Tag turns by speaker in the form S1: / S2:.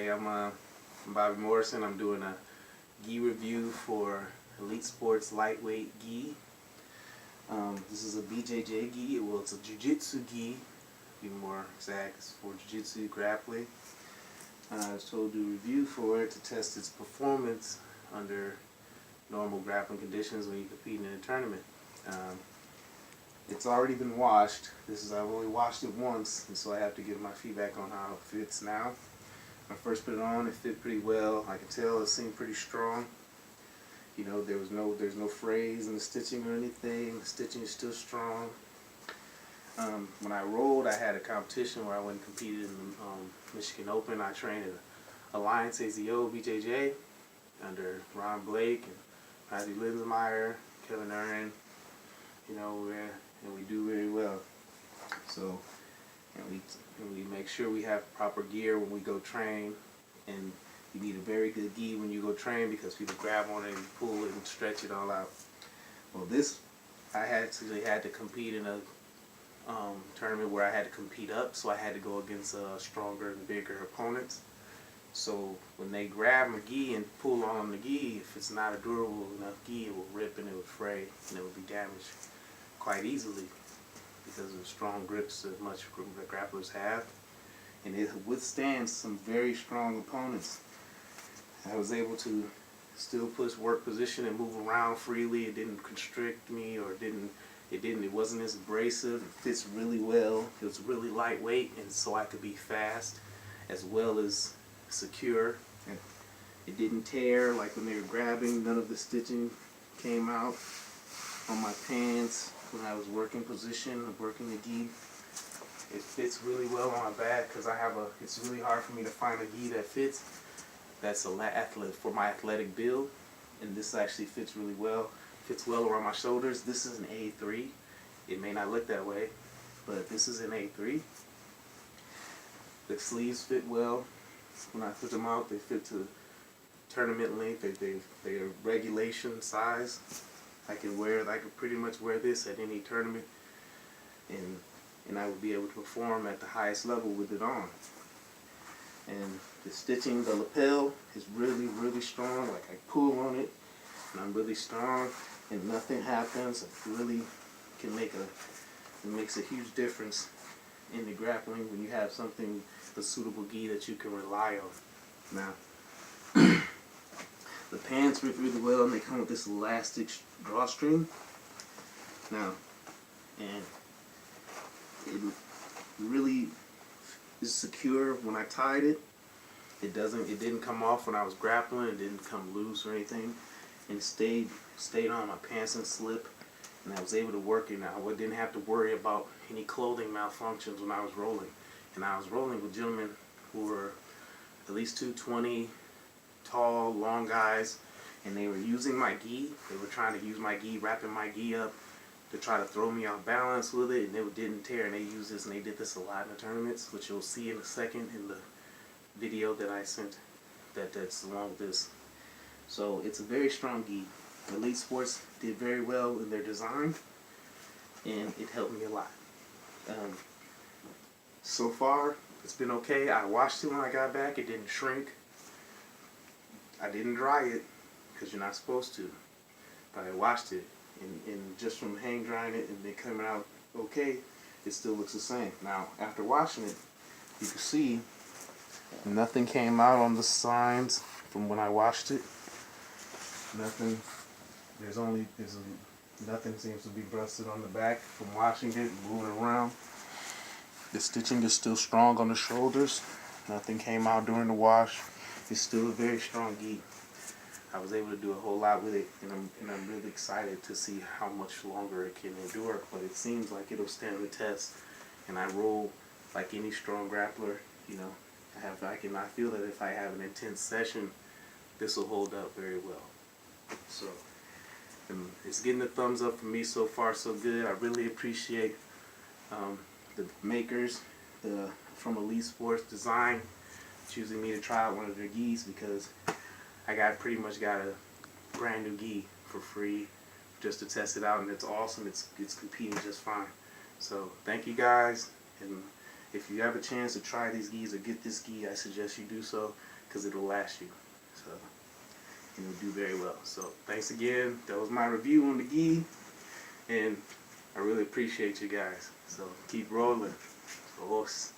S1: Hey, I'm Bobby Morrison. I'm doing a gi review for Elite Sports Lightweight Gi. This is a BJJ gi. Well, it's a Jiu-Jitsu gi, to be more exact. It's for Jiu-Jitsu grappling. I was told to do a review for it to test its performance under normal grappling conditions when you compete in a tournament. It's already been washed. I've only washed it once, and so I have to give my feedback on how it fits now. When I first put it on, it fit pretty well. I can tell it seemed pretty strong. You know, there's no frays in the stitching or anything. The stitching is still strong. When I rolled, I had a competition where I went and competed in the Michigan Open. I trained at Alliance AZO BJJ under Ron Blake and Matthew Linsenmeyer, Kevin Aaron. You know, and we do very well. So, and we make sure we have proper gear when we go train, and you need a very good gi when you go train because people grab on it and pull it and stretch it all out. Well, this I actually had to compete in a tournament where I had to compete up, so I had to go against stronger and bigger opponents. So when they grab my gi and pull on the gi, if it's not a durable enough gi, it will rip and it would fray and it would be damaged quite easily because of the strong grips that much grapplers have, and it withstands some very strong opponents. I was able to still push work position and move around freely. It didn't constrict me, or it wasn't as abrasive. It fits really well. It was really lightweight, and so I could be fast as well as secure. And it didn't tear like when they were grabbing. None of the stitching came out on my pants when I was working position, working the gi. It fits really well on my back because it's really hard for me to find a gi that fits. That's for my athletic build, and this actually fits really well. Fits well around my shoulders. This is an A3. It may not look that way, but this is an A3. The sleeves fit well. When I put them out, they fit to tournament length. They are regulation size. I could pretty much wear this at any tournament, and I would be able to perform at the highest level with it on. And the stitching, the lapel is really, really strong. Like I pull on it, and I'm really strong, and nothing happens. It really it makes a huge difference in the grappling when you have a suitable gi that you can rely on. Now, the pants fit really well, and they come with this elastic drawstring. Now, and it really is secure when I tied it. It didn't come off when I was grappling. It didn't come loose or anything, and it stayed on my pants and slip, and I was able to work it. Now I didn't have to worry about any clothing malfunctions when I was rolling, and I was rolling with gentlemen who were at least 220, tall, long guys, and they were using my gi. They were trying to use my gi, wrapping my gi up to try to throw me off balance with it, and it didn't tear. And they used this, and they did this a lot in the tournaments, which you'll see in a second in the video that I sent that's along with this. So it's a very strong gi. Elite Sports did very well in their design, and it helped me a lot. So far, it's been okay. I washed it when I got back. It didn't shrink. I didn't dry it because you're not supposed to, but I washed it, and just from hang drying it and it coming out okay, it still looks the same. Now, after washing it, you can see nothing came out on the signs from when I washed it. Nothing. Nothing seems to be busted on the back from washing it, moving around. The stitching is still strong on the shoulders. Nothing came out during the wash. It's still a very strong gi. I was able to do a whole lot with it, and I'm really excited to see how much longer it can endure. But it seems like it'll stand the test, and I roll like any strong grappler. You know, I feel that if I have an intense session, this will hold up very well. So it's getting a thumbs up for me so far, so good. I really appreciate the makers from Elite Sports Design choosing me to try out one of their gis, because I pretty much got a brand new gi for free just to test it out, and it's awesome. It's competing just fine. So thank you guys, and if you have a chance to try these gis or get this gi, I suggest you do so because it'll last you. So, and it'll do very well. So thanks again. That was my review on the gi, and I really appreciate you guys. So keep rolling. Os.